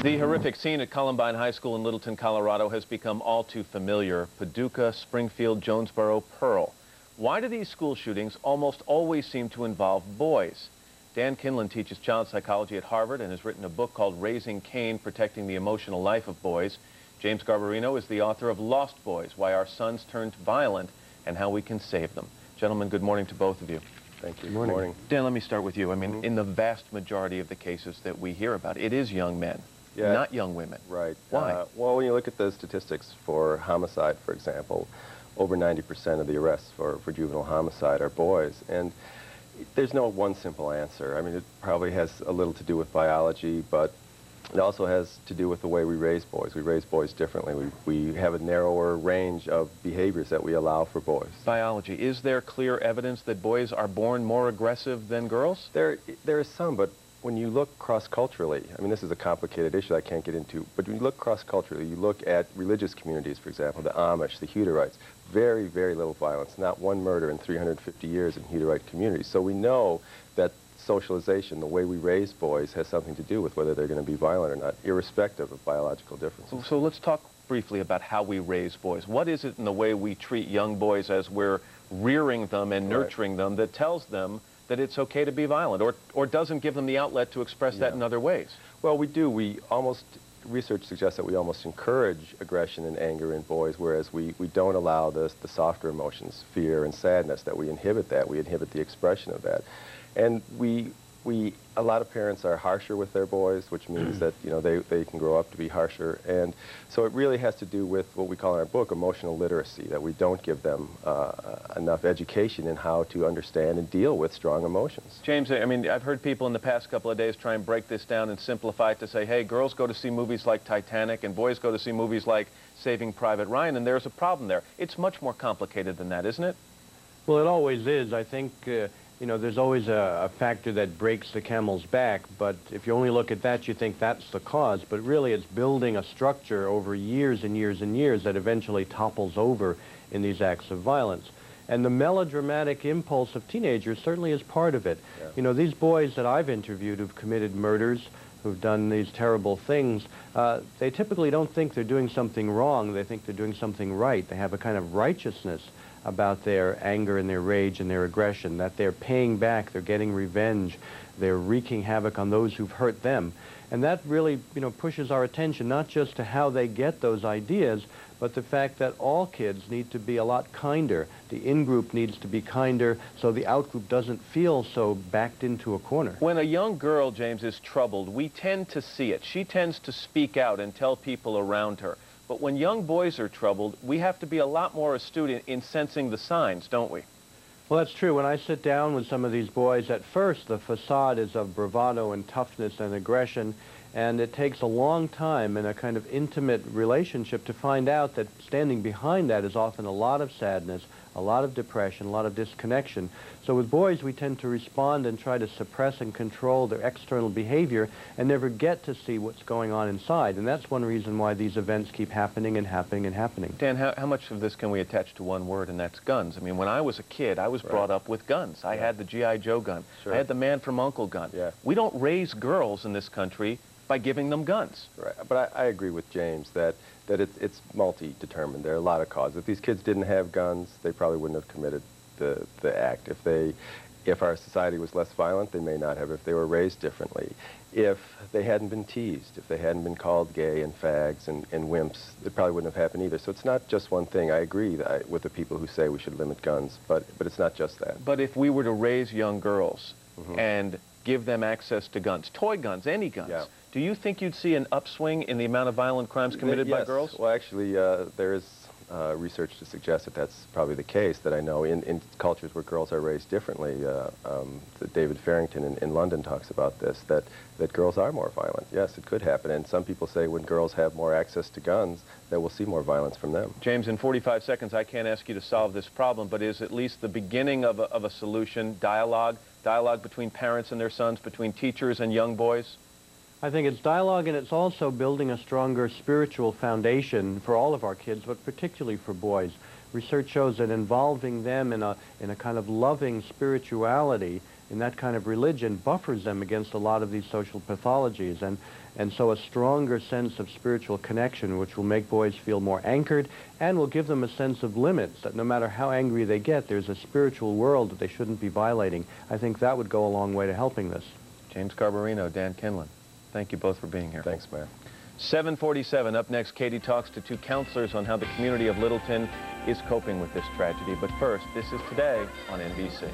The horrific scene at Columbine High School in Littleton, Colorado has become all too familiar. Paducah, Springfield, Jonesboro, Pearl. Why do these school shootings almost always seem to involve boys? Dan Kindlon teaches child psychology at Harvard and has written a book called Raising Cain, Protecting the Emotional Life of Boys. James Garbarino is the author of Lost Boys, Why Our Sons Turned Violent and How We Can Save Them. Gentlemen, good morning to both of you. Thank you. Good morning. Dan, let me start with you. I mean, in the vast majority of the cases that we hear about, it is young men. Yeah, not young women. Right. Why? Well, when you look at the statistics for homicide, for example, over 90% of the arrests for juvenile homicide are boys. And there's no one simple answer. I mean, it probably has a little to do with biology, but it also has to do with the way we raise boys. We raise boys differently. We have a narrower range of behaviors that we allow for boys. Biology. Is there clear evidence that boys are born more aggressive than girls? There is some, but when you look cross-culturally, I mean, this is a complicated issue I can't get into, but when you look cross-culturally, you look at religious communities, for example, the Amish, the Hutterites, very, very little violence, not one murder in 350 years in Hutterite communities. So we know that socialization, the way we raise boys, has something to do with whether they're going to be violent or not, irrespective of biological differences. So let's talk briefly about how we raise boys. What is it in the way we treat young boys as we're rearing them and nurturing them that tells them that it's okay to be violent, or doesn't give them the outlet to express that in other ways? Well, we do. Research suggests that we almost encourage aggression and anger in boys, whereas we don't allow the softer emotions, fear and sadness, that we inhibit that. We inhibit the expression of that. And a lot of parents are harsher with their boys, which means that, you know, they can grow up to be harsher. And so it really has to do with what we call in our book emotional literacy, that we don't give them enough education in how to understand and deal with strong emotions. James, I mean, I've heard people in the past couple of days try and break this down and simplify it to say, hey, girls go to see movies like Titanic and boys go to see movies like Saving Private Ryan, and there's a problem there. It's much more complicated than that, isn't it? Well, it always is. I think you know, there's always a factor that breaks the camel's back, but if you only look at that, you think that's the cause. But really, it's building a structure over years and years and years that eventually topples over in these acts of violence. And the melodramatic impulse of teenagers certainly is part of it. Yeah. You know, these boys that I've interviewed who've committed murders, who've done these terrible things, they typically don't think they're doing something wrong. They think they're doing something right. They have a kind of righteousness about their anger and their rage and their aggression, that they're paying back, they're getting revenge, they're wreaking havoc on those who've hurt them. And that really, you know, pushes our attention not just to how they get those ideas, but the fact that all kids need to be a lot kinder. The in-group needs to be kinder so the out-group doesn't feel so backed into a corner. When a young girl, James, is troubled, we tend to see it. She tends to speak out and tell people around her. But when young boys are troubled, we have to be a lot more astute in sensing the signs, don't we? Well, that's true. When I sit down with some of these boys, at first the facade is of bravado and toughness and aggression, and it takes a long time in a kind of intimate relationship to find out that standing behind that is often a lot of sadness, a lot of depression, a lot of disconnection. So with boys, we tend to respond and try to suppress and control their external behavior and never get to see what's going on inside. And that's one reason why these events keep happening and happening and happening. Dan, how much of this can we attach to one word, and that's guns? I mean, when I was a kid, I was brought up with guns. I had the G.I. Joe gun. I had the Man from U.N.C.L. gun. We don't raise girls in this country by giving them guns. Right, but I agree with James that it's multi-determined. There are a lot of causes. If these kids didn't have guns, they probably wouldn't have committed the act. If our society was less violent, they may not have. If they were raised differently, if they hadn't been teased, if they hadn't been called gay and fags and wimps, it probably wouldn't have happened either. So it's not just one thing. I agree with the people who say we should limit guns, but it's not just that. But if we were to raise young girls and give them access to guns, toy guns, any guns, do you think you'd see an upswing in the amount of violent crimes committed by girls? Well, actually, there is research to suggest that that's probably the case, that I know in cultures where girls are raised differently. David Farrington in London talks about this, that girls are more violent. Yes, it could happen. And some people say when girls have more access to guns, that we'll see more violence from them. James, in 45 seconds, I can't ask you to solve this problem, but is at least the beginning of a solution dialogue between parents and their sons, between teachers and young boys? I think it's dialogue, and it's also building a stronger spiritual foundation for all of our kids, but particularly for boys. Research shows that involving them in a kind of loving spirituality in that kind of religion buffers them against a lot of these social pathologies. And so a stronger sense of spiritual connection, which will make boys feel more anchored and will give them a sense of limits, that no matter how angry they get, there's a spiritual world that they shouldn't be violating. I think that would go a long way to helping this. James Garbarino, Dan Kindlon, thank you both for being here. Thanks, Matt. 7:47, up next, Katie talks to two counselors on how the community of Littleton is coping with this tragedy. But first, this is Today on NBC.